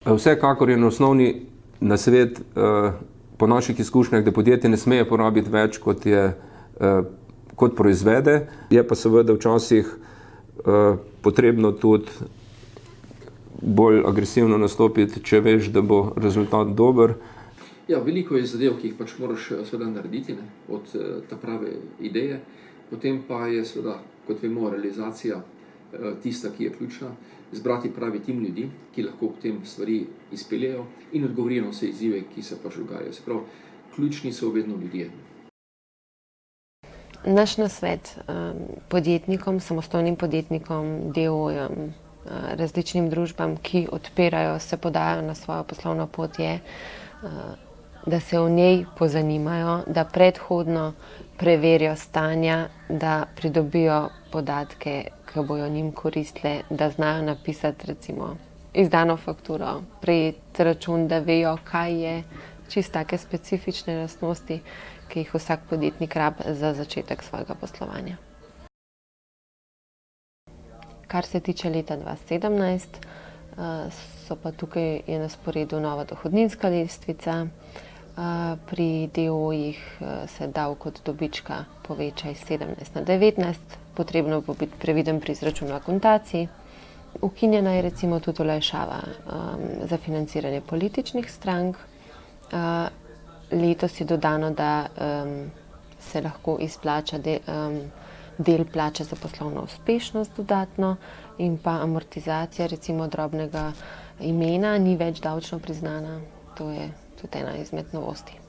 Vsekakor je osnovni nasvet po naših izkušnjah, da podjetje ne smeje porabiti več, kot proizvede. Je pa seveda včasih potrebno tudi bolj agresivno nastopiti, če veš, da bo rezultat dober. Ja, veliko je zadev, ki jih pač moraš seveda narediti, od ta prave ideje. Potem pa je seveda, kot vemo, realizacija tista, ki je ključna. Zbrati pravi tim ljudi, ki lahko potem stvari izpeljejo in odgovorijo na vse izzive, ki se pač dogajajo. Se pravi, ključni so vedno ljudje. Naš nasvet podjetnikom, samostojnim podjetnikom, DO-jem, različnim družbam, ki odpirajo, se podajo na svojo poslovno pot, je, da se o njej pozanimajo, da predhodno preverijo stanja, da pridobijo podatke, ki bojo njim koristile, da znajo napisati recimo izdano fakturo, prejeti račun, da vejo, kaj je, čisto take specifične lastnosti, ki jih vsak podjetnik rabi za začetek svojega poslovanja. Kar se tiče leta 2017, so pa tukaj je na sporedu nova dohodninska lestvica. Pri DO-jih se davek od dobička poveča iz 17 na 19, potrebno bo biti previden pri izračunu akontacij. Ukinjena je recimo tudi olajšava za financiranje političnih strank. Letos je dodano, da se lahko izplača del plače za poslovno uspešnost dodatno in pa amortizacija recimo drobnega imena ni več davčno priznana. To je tudi ena izmed novosti.